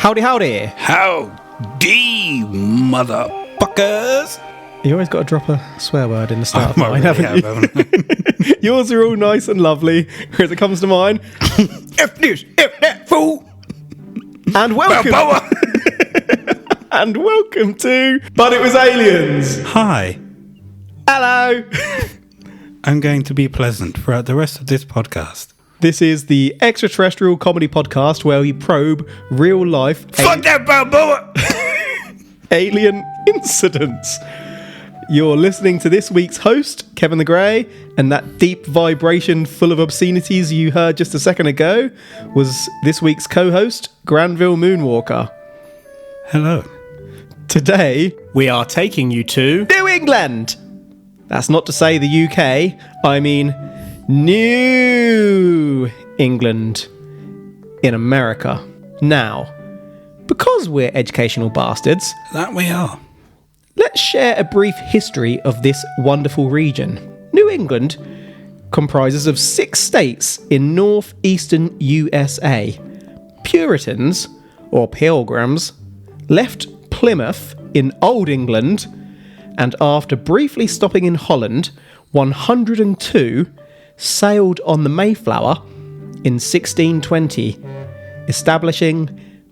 Howdy, howdy. Howdy, motherfuckers. You always got to drop a swear word in the start of I mine, really haven't you? Yours are all nice and lovely, whereas it comes to mine. F this, F that, fool. And welcome. Bow. And welcome to But It Was Aliens. Hi. Hello. I'm going to be pleasant throughout the rest of this podcast. This is the extraterrestrial comedy podcast where we probe real life Fuck that Balboa! alien incidents. You're listening to this week's host, Kevin the Grey, and that deep vibration full of obscenities you heard just a second ago was this week's co-host, Granville Moonwalker. Hello. Today, We are taking you to... New England! That's not to say the UK, I mean New England in America. Now, because we're educational bastards, That we are. let's share a brief history of this wonderful region. New England comprises of 6 states in northeastern USA. Puritans, or Pilgrims, left Plymouth in Old England, and after briefly stopping in Holland, 102 sailed on the Mayflower in 1620, establishing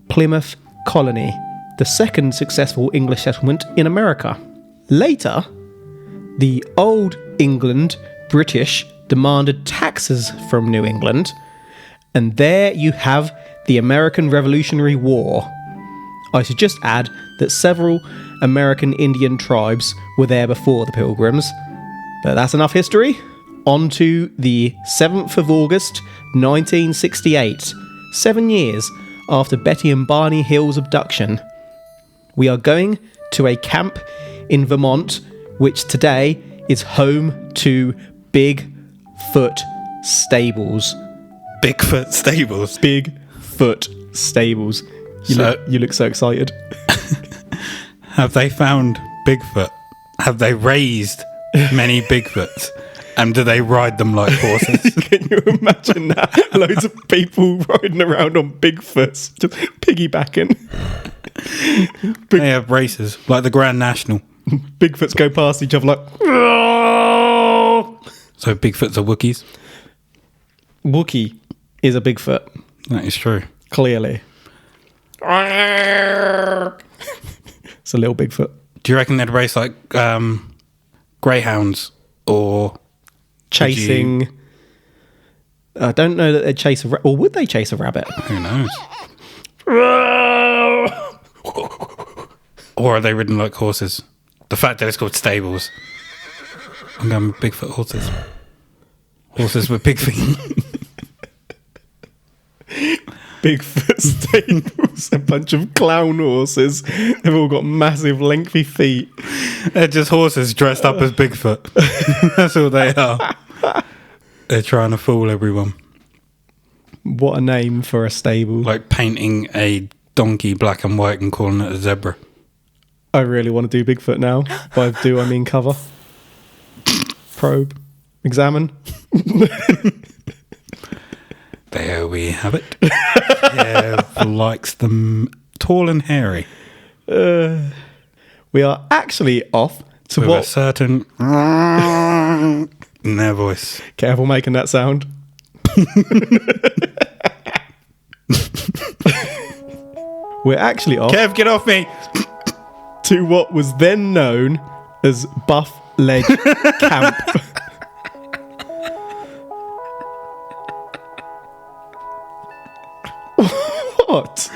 Plymouth Colony, the second successful English settlement in America. Later, the Old England British demanded taxes from New England, and there you have the American Revolutionary War. I should just add that several American Indian tribes were there before the Pilgrims. But that's enough history. On to the 7th of August 1968, 7 years after Betty and Barney Hill's abduction. We are going to a camp in Vermont, which today is home to Bigfoot Stables. Bigfoot Stables. Bigfoot Stables. You look so excited. Have they found Bigfoot? Have they raised many Bigfoots? And do they ride them like horses? Can you imagine that? Loads of people riding around on Bigfoots, just piggybacking. They have races, like the Grand National. Bigfoots go past each other like... So Bigfoots are Wookiees? Wookiee is a Bigfoot, That is true. clearly. It's a little Bigfoot. Do you reckon they'd race like greyhounds or... Chasing... I don't know that they'd chase a... Or would they chase a rabbit? Who knows? Or are they ridden like horses? The fact that it's called stables. I'm going with Bigfoot horses. Horses with big feet. Bigfoot stables, a bunch of clown horses. They've all got massive, lengthy feet. They're just horses dressed up as Bigfoot. That's all they are. They're trying to fool everyone. What a name for a stable. Like painting a donkey black and white and calling it a zebra. I really want to do Bigfoot now. By do, I mean cover. Probe. Examine. There we have it. Kev likes them tall and hairy. We are actually off to With what... a certain in their voice. Careful making that sound. We're actually off Kev, get off me! to what was then known as Buff Ledge Camp. What?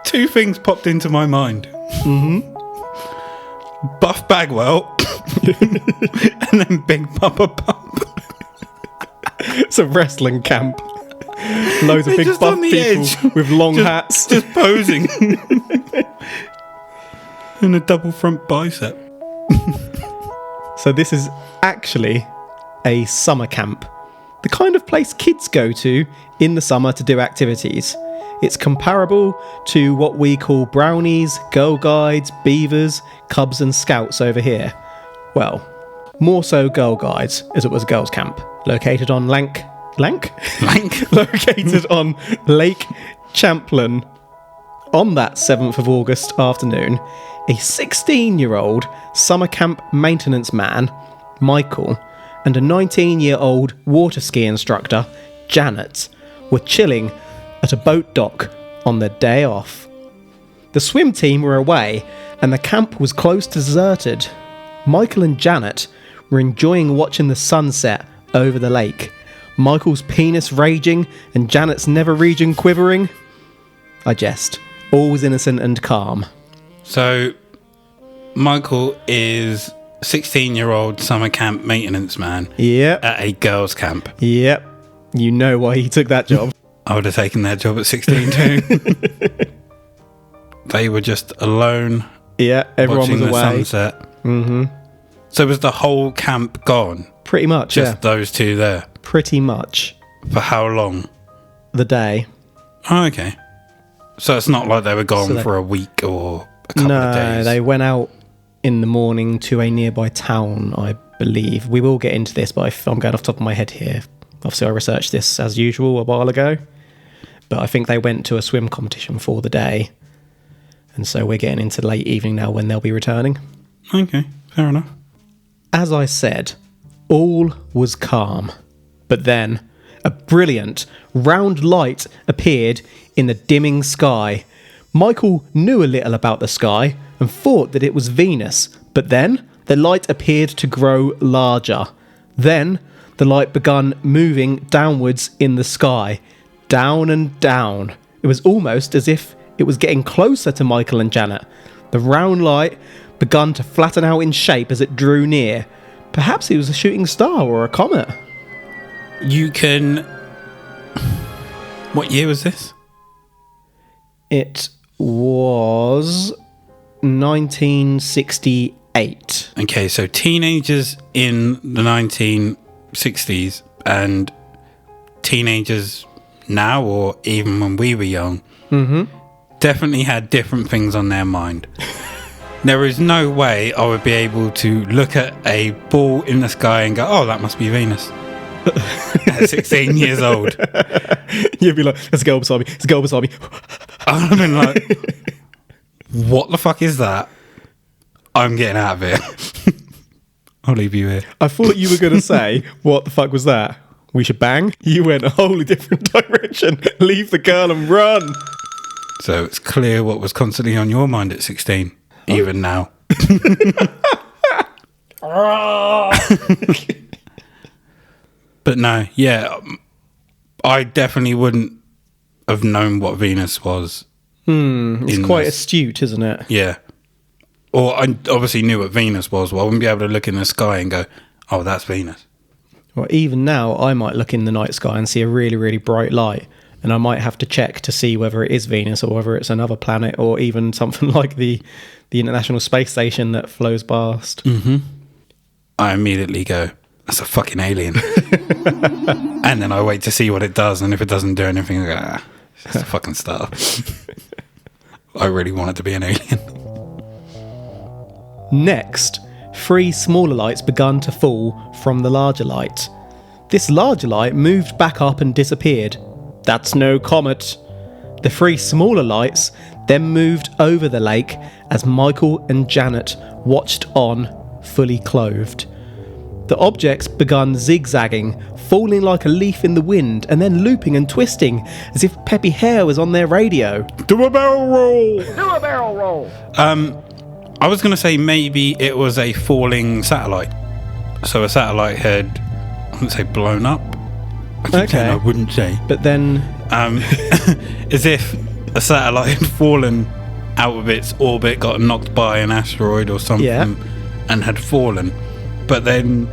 Two things popped into my mind. Buff Bagwell and then Big Papa Pump. It's a wrestling camp. Loads of They're big just buff on the people edge. with long hats. Just posing. And a double front bicep. So this is actually a summer camp. The kind of place kids go to in the summer to do activities. It's comparable to what we call brownies, Girl Guides, Beavers, Cubs and Scouts over here. Well, more so Girl Guides, as it was girls' camp, located on located on Lake Champlain On that 7th of August afternoon, a 16-year-old summer camp maintenance man, Michael, and a 19-year-old water ski instructor, Janet, were chilling at a boat dock on their day off. The swim team were away, and the camp was close to deserted. Michael and Janet were enjoying watching the sunset over the lake, Michael's penis raging and Janet's nether region quivering. I jest. All was innocent and calm. So, Michael is 16-year-old summer camp maintenance man Yep. at a girls' camp. Yep. You know why he took that job. I would have taken that job at 16 too. They were just alone, Yeah, everyone watching was the away. sunset. Mm-hmm. So was the whole camp gone? Pretty much, Just those two there? Pretty much. For how long? The day. Oh, okay. So it's not like they were gone for a week or a couple of days? No, they went out in the morning to a nearby town, I believe. We will get into this, but I'm going off the top of my head here. Obviously, I researched this as usual a while ago. But I think they went to a swim competition for the day. And so we're getting into late evening now when they'll be returning. Okay, fair enough. As I said, all was calm. But then, a brilliant, round light appeared in the dimming sky. Michael knew a little about the sky and thought that it was Venus. But then, the light appeared to grow larger. Then, the light began moving downwards in the sky. Down and down. It was almost as if it was getting closer to Michael and Janet. The round light began to flatten out in shape as it drew near. Perhaps it was a shooting star or a comet. You can... What year was this? It was 1968. Okay, so teenagers in the 1960s and teenagers now, or even when we were young, definitely had different things on their mind. There is no way I would be able to look at a ball in the sky and go, oh, that must be Venus. At 16 years old. You'd be like, there's a girl beside me, there's a girl beside me. I've been like, what the fuck is that? I'm getting out of here. I'll leave you here. I thought you were going to say, what the fuck was that? We should bang? You went a wholly different direction. Leave the girl and run. So it's clear what was constantly on your mind at 16, even now. But no, yeah, I definitely wouldn't have known what Venus was. It's quite astute, isn't it? Yeah. Or I obviously knew what Venus was, but I wouldn't be able to look in the sky and go, oh, that's Venus. Well, even now, I might look in the night sky and see a really, really bright light, and I might have to check to see whether it is Venus or whether it's another planet or even something like the International Space Station that flows past. I immediately go, that's a fucking alien. And then I wait to see what it does, and if it doesn't do anything, I go, it's just a fucking star. I really want it to be an alien. Next, 3 smaller lights began to fall from the larger light. This larger light moved back up and disappeared. That's no comet. The 3 smaller lights then moved over the lake as Michael and Janet watched on, fully clothed. The objects began zigzagging, falling like a leaf in the wind, and then looping and twisting as if Peppy Hare was on their radio. Do a barrel roll! Do a barrel roll! I was going to say maybe it was a falling satellite. So a satellite had, I wouldn't say blown up. I wouldn't say. But then... as if a satellite had fallen out of its orbit, got knocked by an asteroid or something, and had fallen. But then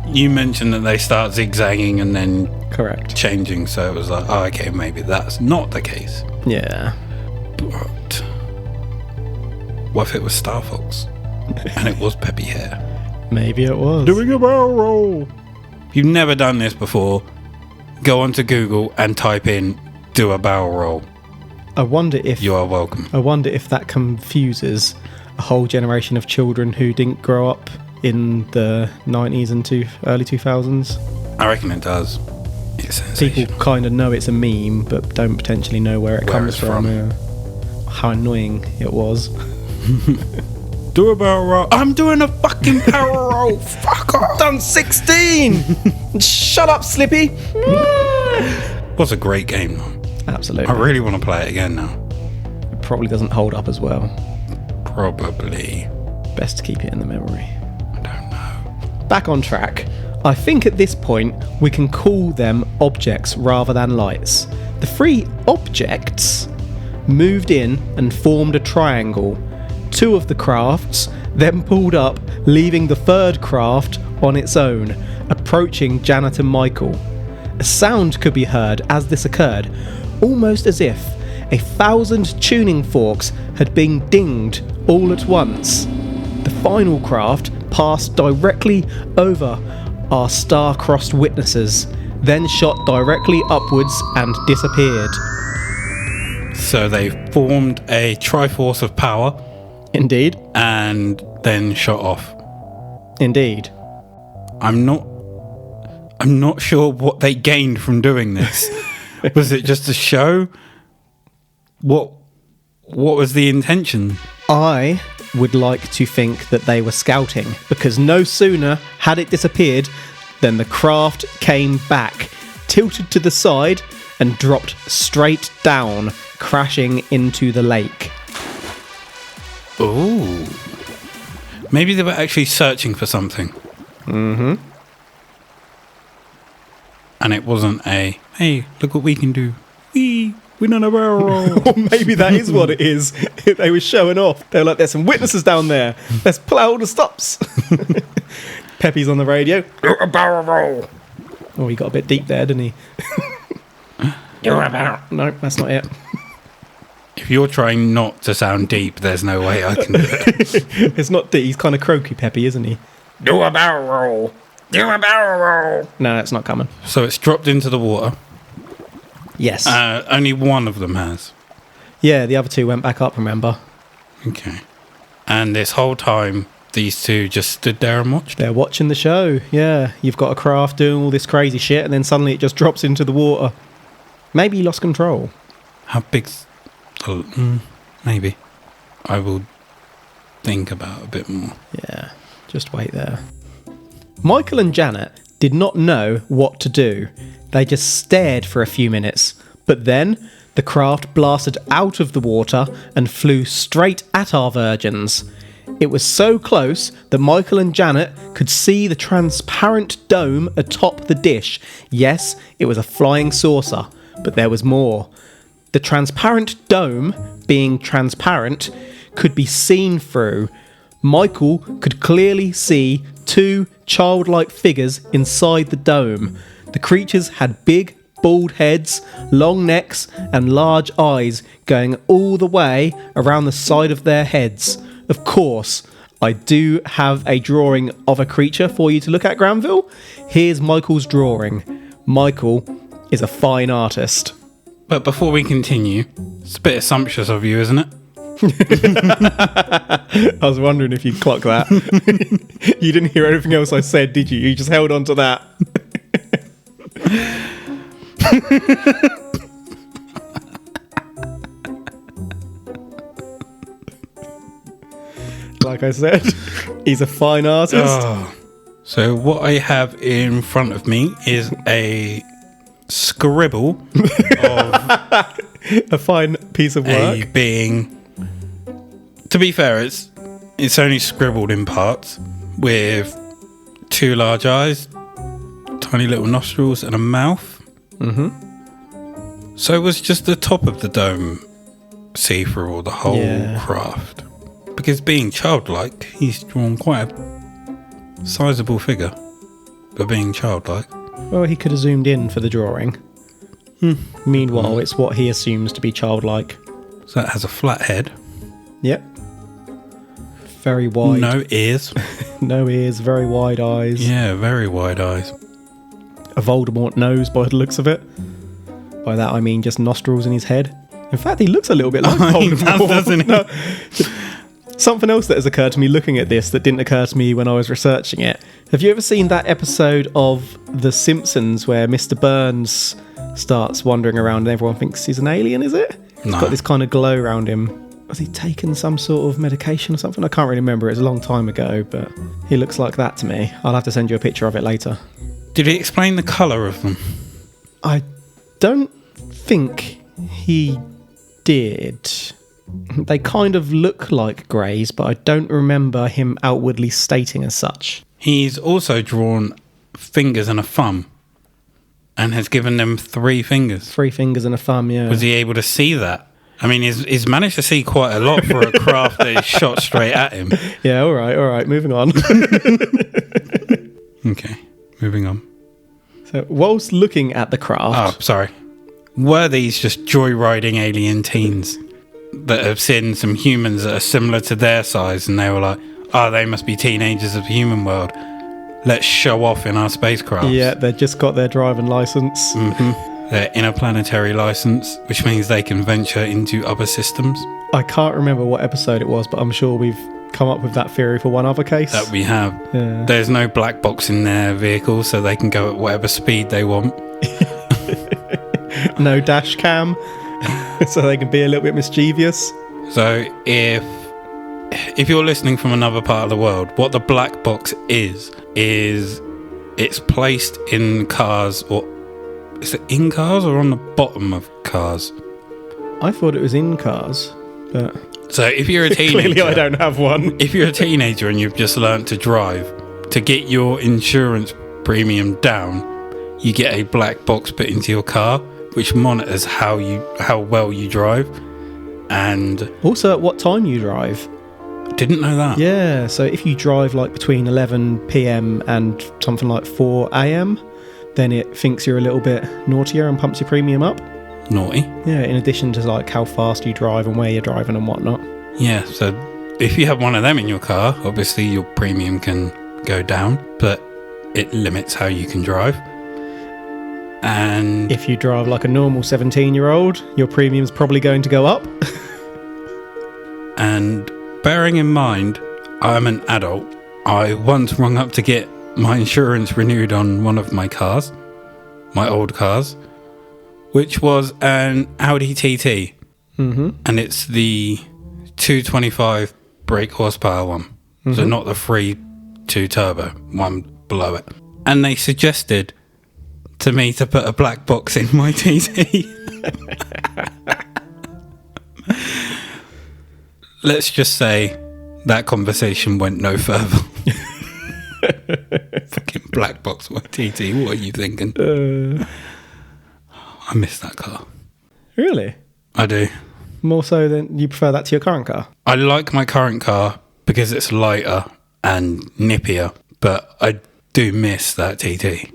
you mentioned that they start zigzagging and then Correct. changing, so it was like, oh, okay, maybe that's not the case. Yeah. But what if it was Star Fox and it was Peppy Hare? Maybe it was. Doing a barrel roll. If you've never done this before, go onto Google and type in "do a barrel roll." I wonder if You are welcome. I wonder if that confuses a whole generation of children who didn't grow up in the 90s and early 2000s. I reckon it does. It's sensational. People kind of know it's a meme, but don't potentially know where it comes it's from. from. Yeah. How annoying it was. Do a barrel roll. I'm doing a fucking barrel roll. Fuck off. Done 16! Shut up, Slippy! Was a great game, though. Absolutely. I really want to play it again now. It probably doesn't hold up as well. Probably. Best to keep it in the memory. I don't know. Back on track. I think at this point we can call them objects rather than lights. The 3 objects moved in and formed a triangle. 2 of the crafts then pulled up, leaving the 3rd craft on its own, approaching Janet and Michael. A sound could be heard as this occurred, almost as if 1,000 tuning forks had been dinged all at once. The final craft passed directly over our star-crossed witnesses, then shot directly upwards and disappeared. So they formed a Triforce of Power Indeed. and then shot off. Indeed. I'm not sure what they gained from doing this. Was it just a show? What was the intention? I would like to think that they were scouting, because no sooner had it disappeared than the craft came back, tilted to the side, and dropped straight down, crashing into the lake. Ooh. Maybe they were actually searching for something. Mm-hmm. And it wasn't a, hey, look what we can do. We done a barrel roll. Or maybe that is what it is. They were showing off. They were like, there's some witnesses down there. Let's pull out all the stops. Peppy's on the radio. Do a barrel roll. Oh, he got a bit deep there, didn't he? Do a barrel. No, that's not it. If you're trying not to sound deep, there's no way I can do it. It's not deep. He's kind of croaky, Peppy, isn't he? Do a barrel roll. Do a barrel roll. No, it's not coming. So it's dropped into the water. Yes. Only one of them has. Yeah, the other 2 went back up, remember? Okay. And this whole time, these 2 just stood there and watched. They're watching the show, yeah. You've got a craft doing all this crazy shit, and then suddenly it just drops into the water. Maybe he lost control. How big's maybe. I will think about it a bit more. Yeah, just wait there. Michael and Janet did not know what to do. They just stared for a few minutes, but then the craft blasted out of the water and flew straight at our virgins. It was so close that Michael and Janet could see the transparent dome atop the dish. Yes, it was a flying saucer, but there was more. The transparent dome, being transparent, could be seen through. Michael could clearly see 2 childlike figures inside the dome. The creatures had big, bald heads, long necks, and large eyes going all the way around the side of their heads. Of course, I do have a drawing of a creature for you to look at, Granville. Here's Michael's drawing. Michael is a fine artist. But before we continue, it's a bit assumptuous of you, isn't it? I was wondering if you'd clock that. You didn't hear anything else I said, did you? You just held on to that. Like I said, he's a fine artist. Oh. So what I have in front of me is a scribble of A fine piece of a work. being. To be fair, it's only scribbled in parts with 2 large eyes, tiny little nostrils, and a mouth. Mm-hmm. So it was just the top of the dome see through all the whole craft. Because being childlike, he's drawn quite a sizable figure for being childlike. Well, he could have zoomed in for the drawing. Meanwhile, it's what he assumes to be childlike. So that has a flat head. Yep. Very wide. No ears. No ears, very wide eyes. Yeah, very wide eyes. A Voldemort nose by the looks of it. By that I mean just nostrils in his head. In fact, he looks a little bit like He Voldemort. does, doesn't he? No. Something else that has occurred to me looking at this that didn't occur to me when I was researching it. Have you ever seen that episode of The Simpsons where Mr. Burns starts wandering around and everyone thinks he's an alien, is it? He's got this kind of glow around him. Was he taking some sort of medication or something? I can't really remember. It was a long time ago, but he looks like that to me. I'll have to send you a picture of it later. Did he explain the colour of them? I don't think he did. They kind of look like greys, but I don't remember him outwardly stating as such. He's also drawn fingers and a thumb and has given them 3 fingers. 3 fingers and a thumb, yeah. Was he able to see that? I mean, he's managed to see quite a lot for a craft that is shot straight at him. Yeah, all right, moving on. Okay, moving on. So, whilst looking at the craft... Oh, sorry. Were these just joyriding alien teens that have seen some humans that are similar to their size and they were like, oh, they must be teenagers of the human world. Let's show off in our spacecraft. Yeah, they've just got their driving licence. Mm-hmm. Their interplanetary license, which means they can venture into other systems. I can't remember what episode it was, but I'm sure we've come up with that theory for one other case. That we have. Yeah. There's no black box in their vehicle, so they can go at whatever speed they want. No dash cam, so they can be a little bit mischievous. So if you're listening from another part of the world, what the black box is it's placed in cars, or is it in cars or on the bottom of cars? I thought it was in cars, but so if you're a teenager, clearly I don't have one. If you're a teenager and you've just learnt to drive, to get your insurance premium down, you get a black box put into your car, which monitors how well you drive, and also at what time you drive. Didn't know that. Yeah, so if you drive like between 11 p.m. and something like 4 a.m, then it thinks you're a little bit naughtier and pumps your premium up. Naughty. Yeah, in addition to like how fast you drive and where you're driving and whatnot. Yeah, so if you have one of them in your car, obviously your premium can go down, but it limits how you can drive. And if you drive like a normal 17-year-old, your premium's probably going to go up. And bearing in mind, I'm an adult, I once rung up to get my insurance renewed on one of my cars, my old cars, which was an Audi TT. Mm-hmm. And it's the 225 brake horsepower one. Mm-hmm. So not the 3.2 turbo, one below it. And they suggested to me to put a black box in my TT. Let's just say that conversation went no further. Fucking black box my TT. What are you thinking? I miss that car. Really? I do. More so than you prefer that to your current car? I like my current car because it's lighter and nippier, but I do miss that TT.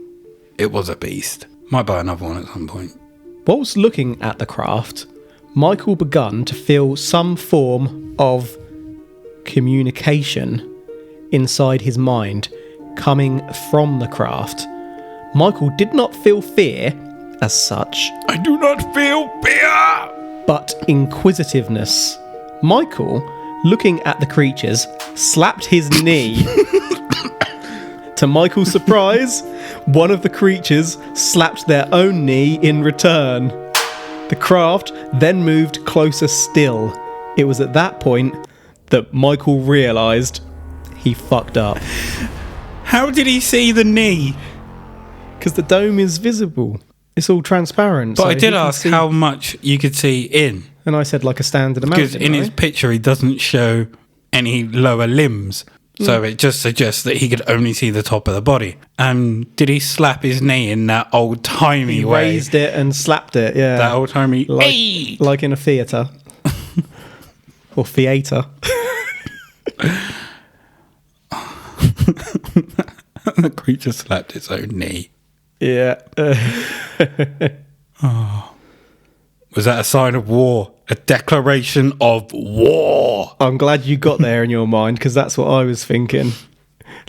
It was a beast. Might buy another one at some point. Whilst looking at the craft, Michael begun to feel some form of communication inside his mind coming from the craft. Michael did not feel fear as such. I do not feel fear! But inquisitiveness. Michael, looking at the creatures, slapped his knee. To Michael's surprise, one of the creatures slapped their own knee in return. The craft then moved closer still. It was at that point that Michael realised he fucked up. How did he see the knee? Because the dome is visible. It's all transparent. But so I did ask see how much you could see in. And I said like a standard amount. Because in his picture he doesn't show any lower limbs. So it just suggests that he could only see the top of the body. Did he slap his knee in that old-timey way? He raised it and slapped it, yeah. That old-timey... Like in a theatre. Or theatre. The creature slapped its own knee. Yeah. Was that a sign of war? A declaration of war? I'm glad you got there in your mind, because that's what I was thinking.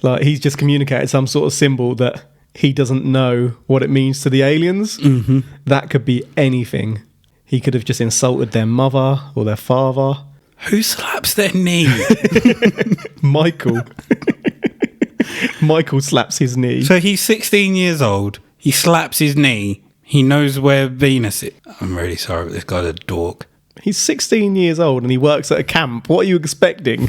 Like, he's just communicated some sort of symbol that he doesn't know what it means to the aliens. Mm-hmm. That could be anything. He could have just insulted their mother or their father. Who slaps their knee? Michael. Michael slaps his knee. So he's 16 years old. He slaps his knee. He knows where Venus is. I'm really sorry, but this guy's a dork. He's 16 years old and he works at a camp. What are you expecting?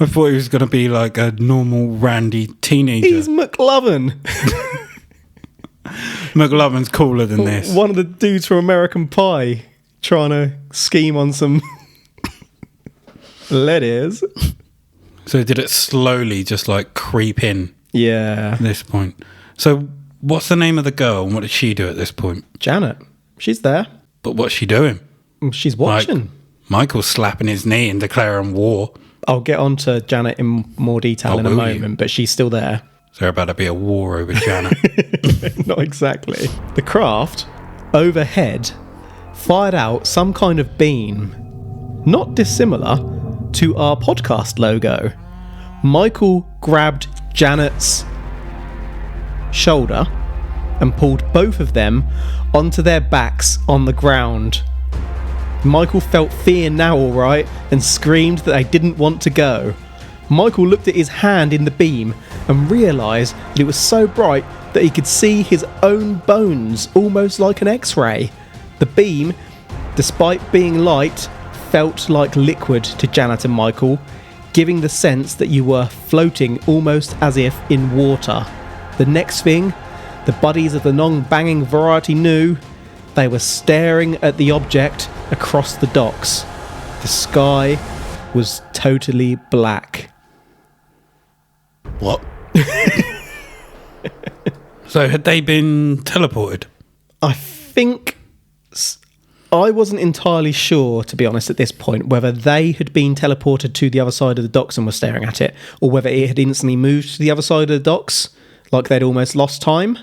I thought he was going to be like a normal randy teenager. He's McLovin. McLovin's cooler than this. One of the dudes from American Pie trying to scheme on some letters. So did it slowly just like creep in Yeah. at this point? So what's the name of the girl and what did she do at this point? Janet. She's there. But what's she doing? She's watching. Like, Michael's slapping his knee and declaring war. I'll get on to Janet in more detail in a will moment, you? but she's still there. Is there about to be a war over Janet? Not exactly. The craft, overhead, fired out some kind of beam, not dissimilar to our podcast logo. Michael grabbed Janet's shoulder and pulled both of them onto their backs on the ground. Michael felt fear now, all right, and screamed that they didn't want to go. Michael looked at his hand in the beam and realised that it was so bright that he could see his own bones, almost like an X-ray. The beam, despite being light, felt like liquid to Janet and Michael, giving the sense that you were floating almost as if in water. The next thing, the buddies of the non-banging variety knew, they were staring at the object across the docks. The sky was totally black. What? So had they been teleported? I think... I wasn't entirely sure, to be honest, at this point, whether they had been teleported to the other side of the docks and were staring at it, or whether it had instantly moved to the other side of the docks, like they'd almost lost time.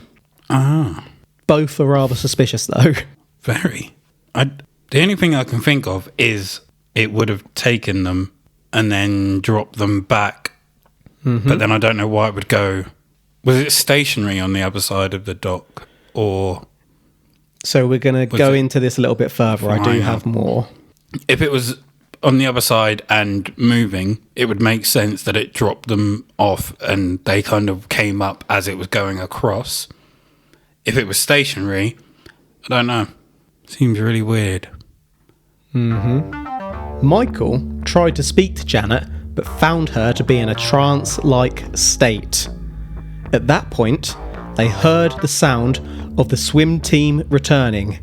Ah. Both are rather suspicious, though. Very. The only thing I can think of is it would have taken them and then dropped them back. Mm-hmm. But then I don't know why it would go... Was it stationary on the other side of the dock? Or... So we're going to go into this a little bit further. I do have more. If it was on the other side and moving, it would make sense that it dropped them off and they kind of came up as it was going across. If it was stationary, I don't know. Seems really weird. Mm-hmm. Michael tried to speak to Janet, but found her to be in a trance-like state. At that point, they heard the sound of the swim team returning.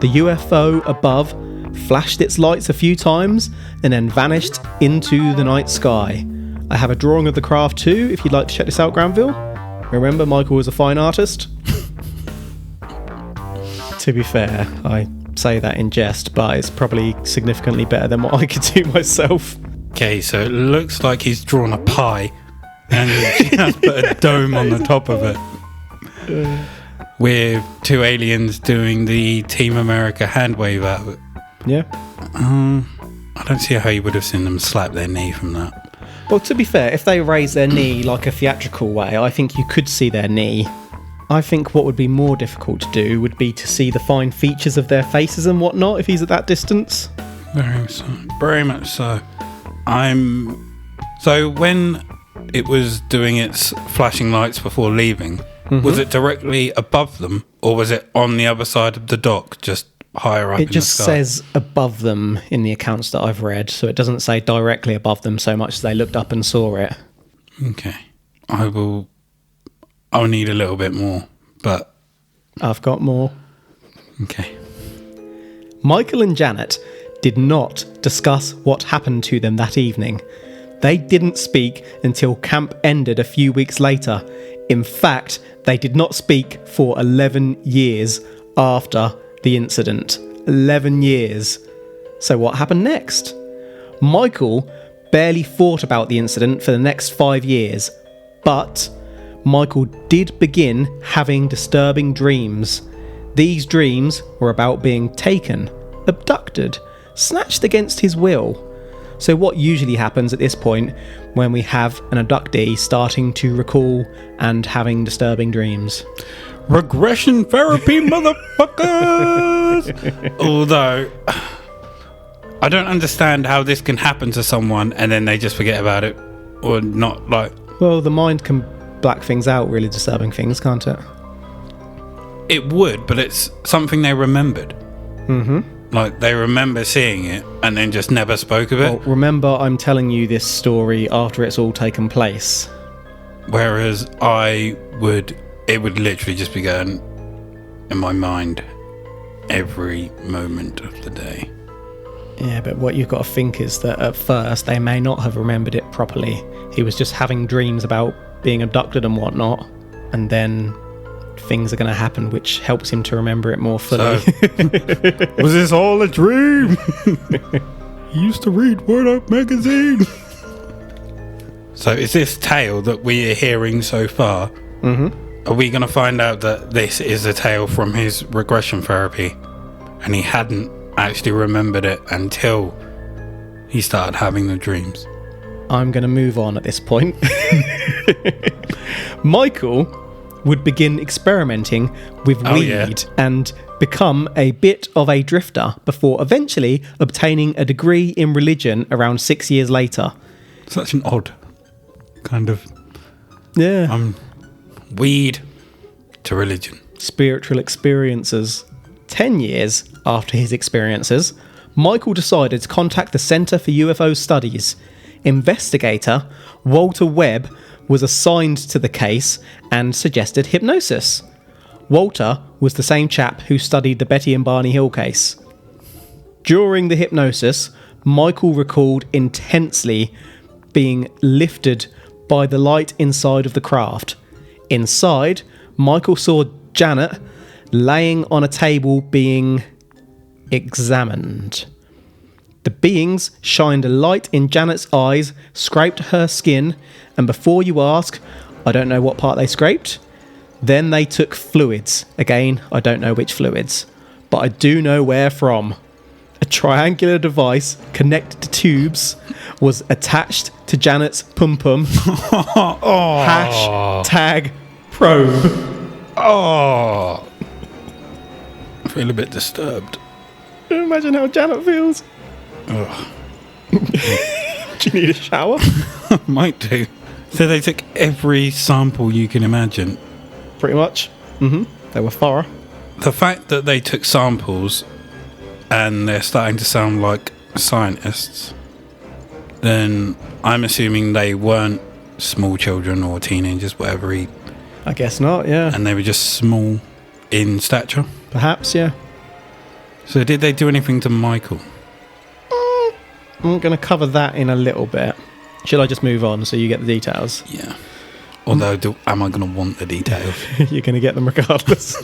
The UFO above flashed its lights a few times and then vanished into the night sky. I have a drawing of the craft too, if you'd like to check this out, Granville. Remember, Michael was a fine artist. To be fair, I say that in jest, but it's probably significantly better than what I could do myself. Okay, so it looks like he's drawn a pie and he has put a dome on the top of it. With two aliens doing the Team America hand wave out of it. Yeah. I don't see how you would have seen them slap their knee from that. Well, to be fair, if they raise their knee like a theatrical way, I think you could see their knee. I think what would be more difficult to do would be to see the fine features of their faces and whatnot if he's at that distance. Very much so. So when it was doing its flashing lights before leaving, was it directly above them or was it on the other side of the dock, just higher up in the sky? It just says above them in the accounts that I've read, so it doesn't say directly above them so much as they looked up and saw it. Okay. I'll need a little bit more, but... I've got more. Okay. Michael and Janet did not discuss what happened to them that evening. They didn't speak until camp ended a few weeks later. In fact, they did not speak for 11 years after the incident. 11 years. So what happened next? Michael barely thought about the incident for the next 5 years, but Michael did begin having disturbing dreams. These dreams were about being taken, abducted, snatched against his will. So what usually happens at this point when we have an abductee starting to recall and having disturbing dreams? Regression therapy, motherfuckers! Although, I don't understand how this can happen to someone and then they just forget about it, or not. Like, Well, the mind can black things out, really disturbing things, can't it? it would, but it's something they remembered. Mm-hmm. Like, they remember seeing it and then just never spoke of it. Well, remember, I'm telling you this story after it's all taken place. Whereas it would literally just be going in my mind every moment of the day. Yeah, but what you've got to think is that at first they may not have remembered it properly. He was just having dreams about being abducted and whatnot, and then things are going to happen which helps him to remember it more fully. So, was this all a dream? He used to read Word Up magazine. So is this tale that we are hearing so far, are we going to find out that this is a tale from his regression therapy and he hadn't actually remembered it until he started having the dreams? I'm going to move on at this point. Michael would begin experimenting with weed and become a bit of a drifter before eventually obtaining a degree in religion around 6 years later. Such an odd kind of Yeah. weed to religion. Spiritual experiences. 10 years after his experiences, Michael decided to contact the Centre for UFO Studies. Investigator Walter Webb was assigned to the case and suggested hypnosis. Walter was the same chap who studied the Betty and Barney Hill case. During the hypnosis, Michael recalled intensely being lifted by the light inside of the craft. Inside, Michael saw Janet laying on a table being examined. The beings shined a light in Janet's eyes, scraped her skin, and before you ask, I don't know what part they scraped. Then they took fluids. Again, I don't know which fluids, but I do know where from. A triangular device connected to tubes was attached to Janet's pum-pum. Hashtag probe. Oh, I feel a bit disturbed. Imagine how Janet feels. Ugh. Do you need a shower? Might do. So they took every sample you can imagine. Pretty much. They were thorough. The fact that they took samples and they're starting to sound like scientists, then I'm assuming they weren't small children or teenagers, whatever, I guess not, yeah. and they were just small in stature. Perhaps, yeah. So did they do anything to Michael? I'm going to cover that in a little bit. Shall I just move on so you get the details? Yeah. Although, am I going to want the details? You're going to get them regardless.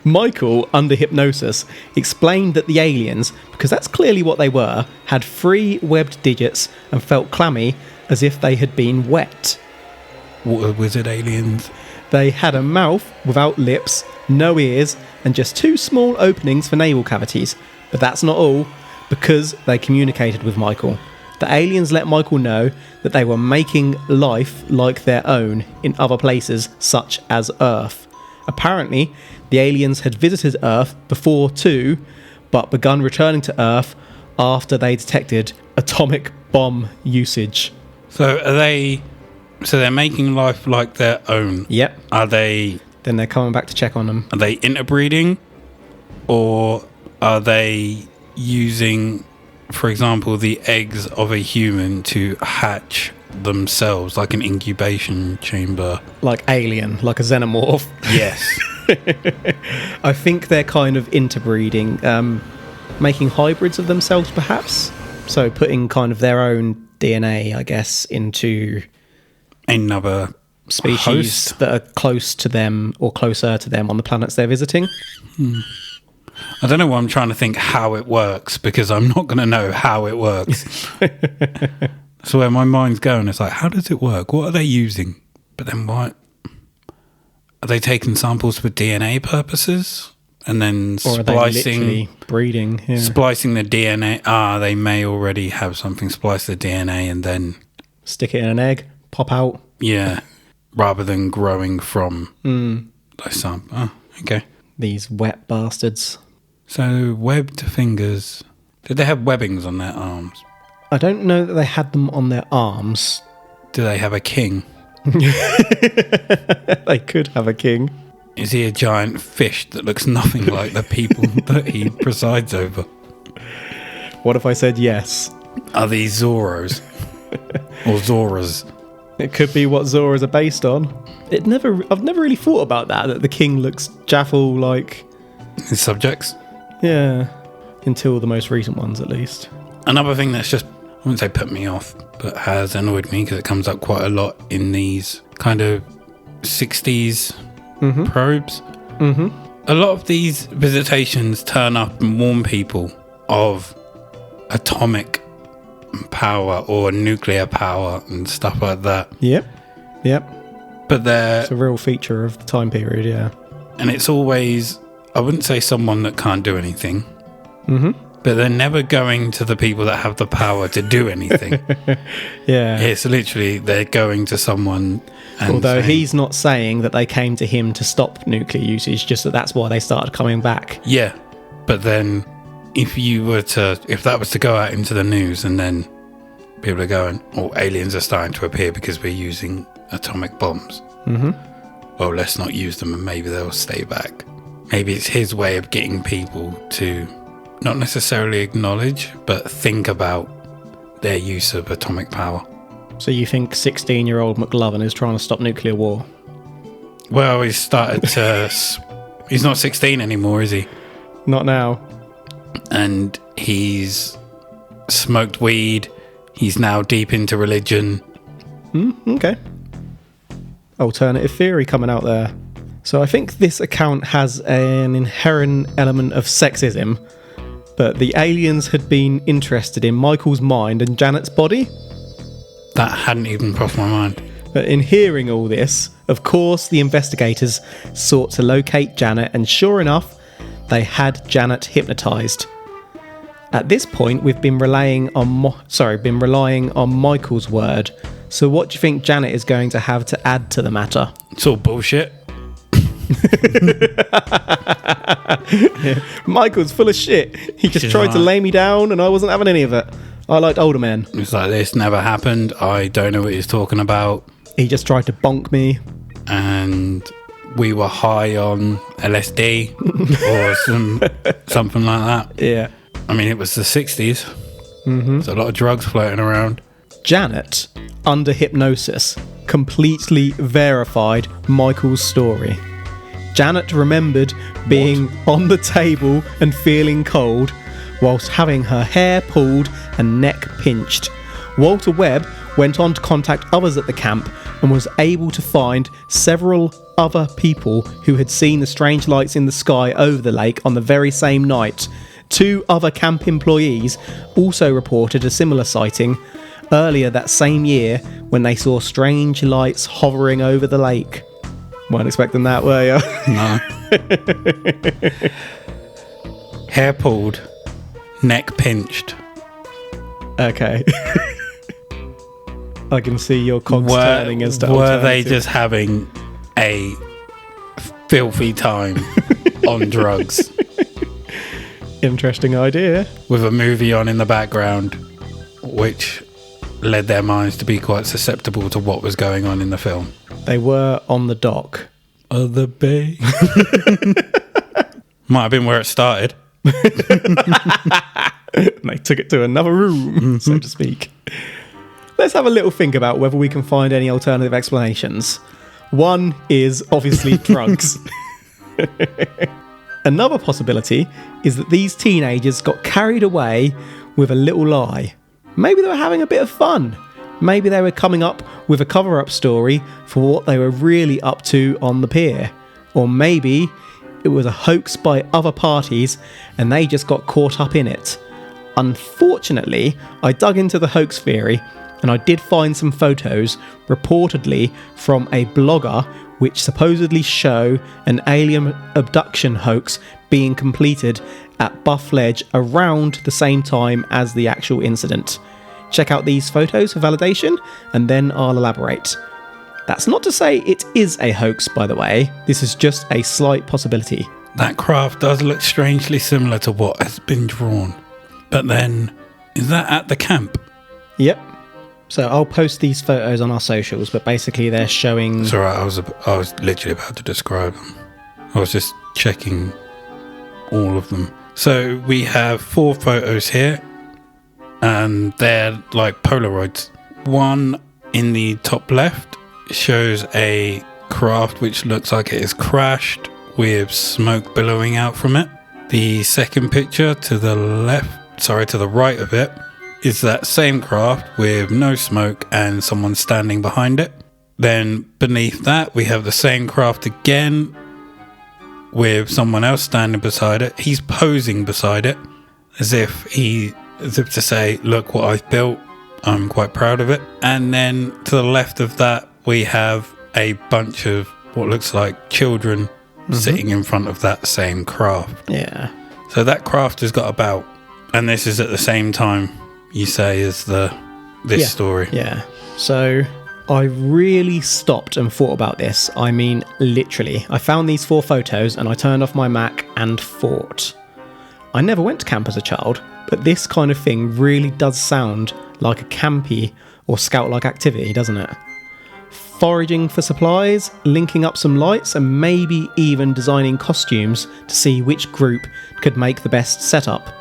Michael, under hypnosis, explained that the aliens, because that's clearly what they were, had 3 webbed digits and felt clammy as if they had been wet. Water wizard aliens. They had a mouth without lips, no ears, and just 2 small openings for navel cavities. But that's not all, because they communicated with Michael. The aliens let Michael know that they were making life like their own in other places, such as Earth. Apparently, the aliens had visited Earth before too, but begun returning to Earth after they detected atomic bomb usage. So they're making life like their own. Yep. Then they're coming back to check on them. Are they interbreeding, or are they using, for example, the eggs of a human to hatch themselves, like an incubation chamber? Like Alien, like a xenomorph. Yes. I think they're kind of interbreeding, making hybrids of themselves, perhaps. So putting kind of their own DNA, I guess, into another species host that are close to them or closer to them on the planets they're visiting. I don't know why I'm trying to think how it works, because I'm not going to know how it works. So where my mind's going, it's like, how does it work? What are they using? But then what? Are they taking samples for DNA purposes? And then or are they literally breeding? Yeah. Splicing the DNA. They may already have something, splice the DNA and then stick it in an egg, pop out. Yeah. Rather than growing from those samples. Oh, okay. These wet bastards. So webbed fingers, Did they have webbings on their arms? I don't know that they had them on their arms. Do they have a king? They could have a king. Is he a giant fish that looks nothing like the people that he presides over? What if I said yes? Are these Zoros? Or Zoras? It could be what Zoras are based on. I've never really thought about that the king looks Jaffel like... His subjects? Yeah. Until the most recent ones, at least. Another thing that's just, I wouldn't say put me off, but has annoyed me because it comes up quite a lot in these kind of 60s probes. Mm-hmm. A lot of these visitations turn up and warn people of atomic power or nuclear power and stuff like that. Yep. But it's a real feature of the time period, yeah. And it's always, I wouldn't say someone that can't do anything. Mm-hmm. But they're never going to the people that have the power to do anything. Yeah. It's literally they're going to someone. And although he's not saying that they came to him to stop nuclear usage, just that's why they started coming back. Yeah. But then if that was to go out into the news and then people are going, aliens are starting to appear because we're using atomic bombs. Mm-hmm. Well, let's not use them and maybe they'll stay back. Maybe it's his way of getting people to not necessarily acknowledge, but think about their use of atomic power. So you think 16-year-old McLovin is trying to stop nuclear war? Well, he's started to... He's not 16 anymore, is he? Not now. And he's smoked weed. He's now deep into religion. Okay. Alternative theory coming out there. So I think this account has an inherent element of sexism, but the aliens had been interested in Michael's mind and Janet's body. That hadn't even crossed my mind. But in hearing all this, of course, the investigators sought to locate Janet, and sure enough, they had Janet hypnotised. At this point, we've been relying on Michael's word. So what do you think Janet is going to have to add to the matter? It's all bullshit. Yeah. Michael's full of shit. He just tried to lay me down and I wasn't having any of it. I liked older men. It's like, this never happened. I don't know what he's talking about. He just tried to bonk me. And we were high on LSD or something like that. Yeah. I mean, it was the 60s. Mm-hmm. There's a lot of drugs floating around. Janet, under hypnosis, completely verified Michael's story. Janet remembered being on the table and feeling cold whilst having her hair pulled and neck pinched. Walter Webb went on to contact others at the camp and was able to find several other people who had seen the strange lights in the sky over the lake on the very same night. 2 other camp employees also reported a similar sighting earlier that same year when they saw strange lights hovering over the lake. Weren't expecting that, were you? No. Hair pulled, neck pinched. Okay. I can see your cogs turning as to were they just having a filthy time on drugs? Interesting idea. With a movie on in the background, which led their minds to be quite susceptible to what was going on in the film. They were on the dock of the bay. Might have been where it started. They took it to another room, so to speak. Let's have a little think about whether we can find any alternative explanations. One is obviously drugs. Another possibility is that these teenagers got carried away with a little lie. Maybe they were having a bit of fun. Maybe they were coming up with a cover-up story for what they were really up to on the pier. Or maybe it was a hoax by other parties and they just got caught up in it. Unfortunately, I dug into the hoax theory and I did find some photos, reportedly from a blogger, which supposedly show an alien abduction hoax being completed at Buff Ledge around the same time as the actual incident. Check out these photos for validation, and then I'll elaborate. That's not to say it is a hoax, by the way. This is just a slight possibility. That craft does look strangely similar to what has been drawn. But then, is that at the camp? Yep. So I'll post these photos on our socials, but basically they're showing... It's alright, I was literally about to describe them. I was just checking all of them. So we have 4 photos here, and they're like Polaroids. One in the top left shows a craft which looks like it is crashed with smoke billowing out from it. The second picture to the right of it is that same craft with no smoke and someone standing behind it. Then beneath that we have the same craft again with someone else standing beside it. He's posing beside it as if to say, look what I've built, I'm quite proud of it. And then to the left of that we have a bunch of what looks like children sitting in front of that same craft. Yeah. So that craft has got about, and this is at the same time you say as this story. Yeah. So I really stopped and thought about this. I mean, literally. I found these 4 photos and I turned off my Mac and thought. I never went to camp as a child, but this kind of thing really does sound like a campy or scout-like activity, doesn't it? Foraging for supplies, linking up some lights, and maybe even designing costumes to see which group could make the best setup.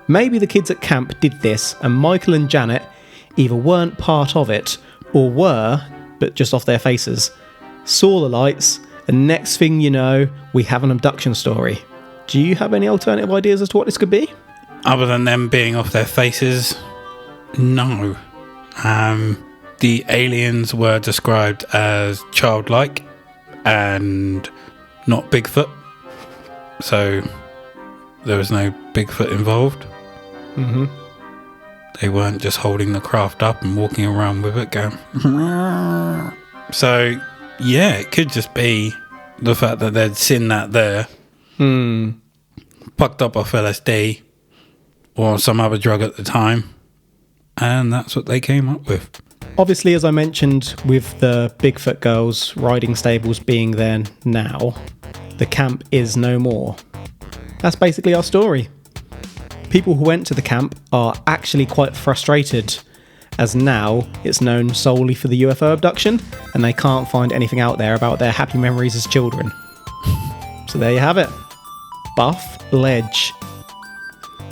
Maybe the kids at camp did this and Michael and Janet either weren't part of it or were, but just off their faces, saw the lights, and next thing you know, we have an abduction story. Do you have any alternative ideas as to what this could be? Other than them being off their faces, no. The aliens were described as childlike and not Bigfoot. So there was no Bigfoot involved. Mm-hmm. They weren't just holding the craft up and walking around with it going... So, yeah, it could just be the fact that they'd seen that there, pucked up off LSD or some other drug at the time, and that's what they came up with. Obviously, as I mentioned, with the Bigfoot girls' riding stables being there now, the camp is no more. That's basically our story. People who went to the camp are actually quite frustrated, as now it's known solely for the UFO abduction, and they can't find anything out there about their happy memories as children. So there you have it. Buff Ledge.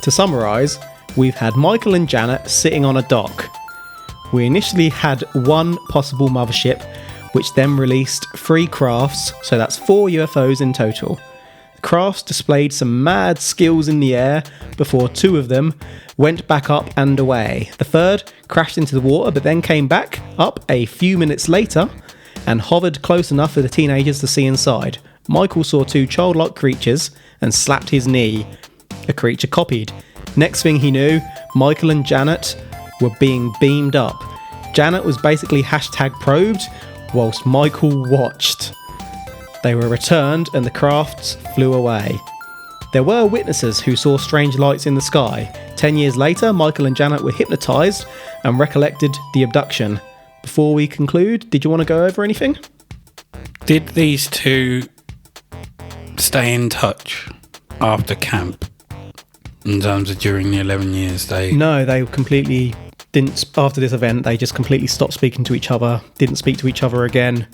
To summarise, we've had Michael and Janet sitting on a dock. We initially had one possible mothership, which then released 3 crafts, so that's 4 UFOs in total. The crafts displayed some mad skills in the air before 2 of them went back up and away. The third crashed into the water but then came back up a few minutes later and hovered close enough for the teenagers to see inside. Michael saw 2 childlike creatures and slapped his knee. A creature copied. Next thing he knew, Michael and Janet were being beamed up. Janet was basically #probed, whilst Michael watched. They were returned and the crafts flew away. There were witnesses who saw strange lights in the sky. 10 years later, Michael and Janet were hypnotised and recollected the abduction. Before we conclude, did you want to go over anything? Did these 2 stay in touch after camp? In terms of during the 11 years No, they completely didn't. After this event, they just completely stopped speaking to each other, didn't speak to each other again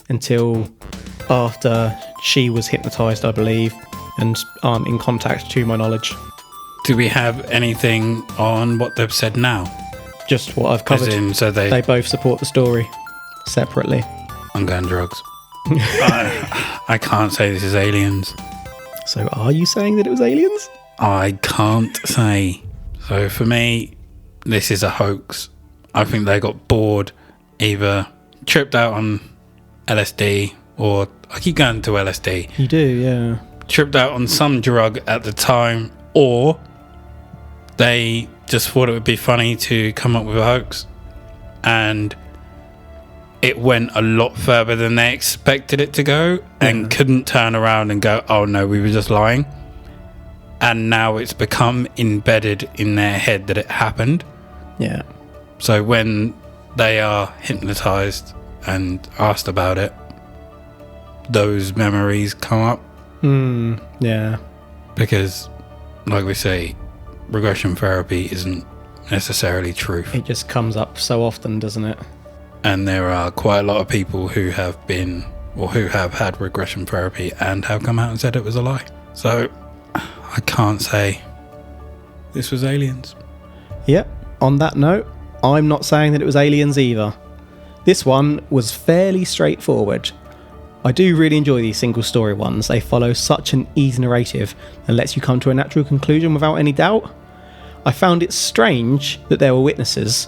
until after she was hypnotised, I believe, and aren't in contact to my knowledge. Do we have anything on what they've said now? Just what I've covered. As in, so they both support the story separately. I'm going drugs. I can't say this is aliens. So are you saying that it was aliens? I can't say. So for me, this is a hoax. I think they got bored, either tripped out on LSD, or I keep going to LSD. You do, yeah. Tripped out on some drug at the time, or they just thought it would be funny to come up with a hoax, and it went a lot further than they expected it to go, and couldn't turn around and go, oh no, we were just lying. And now it's become embedded in their head that it happened. Yeah. So when they are hypnotized and asked about it, those memories come up. Yeah. Because, like we say, regression therapy isn't necessarily truth. It just comes up so often, doesn't it? And there are quite a lot of people who have been, or who have had regression therapy and have come out and said it was a lie. So I can't say this was aliens. Yep. On that note, I'm not saying that it was aliens either. This one was fairly straightforward. I do really enjoy these single story ones. They follow such an easy narrative and lets you come to a natural conclusion without any doubt. I found it strange that there were witnesses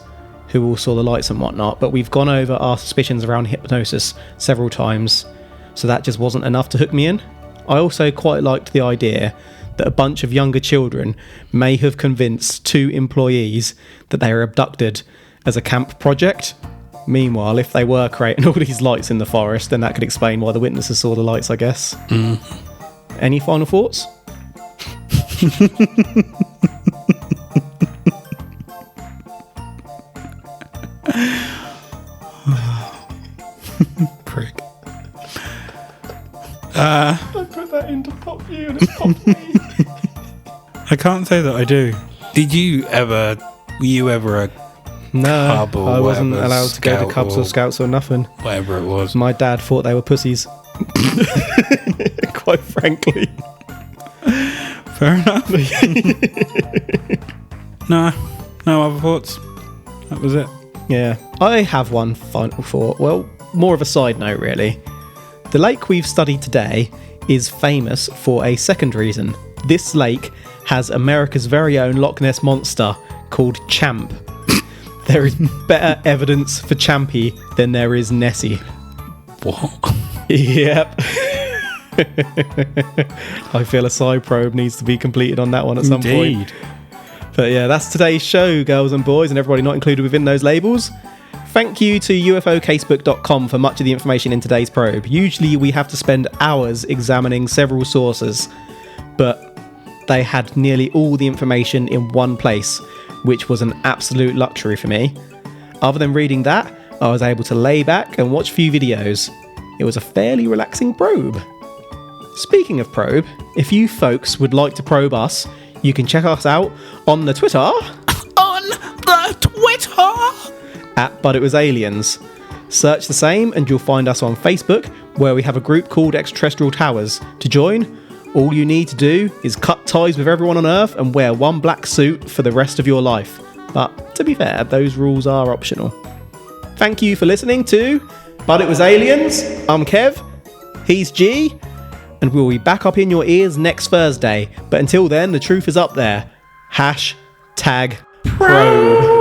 who all saw the lights and whatnot, but we've gone over our suspicions around hypnosis several times, so that just wasn't enough to hook me in. I also quite liked the idea that a bunch of younger children may have convinced 2 employees that they were abducted as a camp project. Meanwhile, if they were creating all these lights in the forest, then that could explain why the witnesses saw the lights, I guess. Any final thoughts? Prick. I put that into Pop View and it popped me. I can't say that I do. Were you ever a No, Cub or I wasn't whatever, allowed to go to Scout Cubs or Scouts or nothing. whatever it was? My dad thought they were pussies. Quite frankly. Fair enough. No other thoughts. That was it. Yeah. I have one final thought. Well, more of a side note, really. The lake we've studied today is famous for a second reason. This lake has America's very own Loch Ness monster called Champ. There is better evidence for Champy than there is Nessie. What? Yep. I feel a side probe needs to be completed on that one at some point. But yeah, that's today's show, girls and boys, and everybody not included within those labels. Thank you to UFOcasebook.com for much of the information in today's probe. Usually we have to spend hours examining several sources, but they had nearly all the information in one place, which was an absolute luxury for me. Other than reading that, I was able to lay back and watch a few videos. It was a fairly relaxing probe. Speaking of probe, if you folks would like to probe us, you can check us out on the Twitter. On the Twitter! But It Was Aliens. Search the same and you'll find us on Facebook, where we have a group called Extraterrestrial Towers. To join, all you need to do is cut ties with everyone on Earth and wear one black suit for the rest of your life. But to be fair, those rules are optional. Thank you for listening to But It Was Aliens. I'm Kev, he's G, and we'll be back up in your ears next Thursday. But until then, the truth is up there. #probe.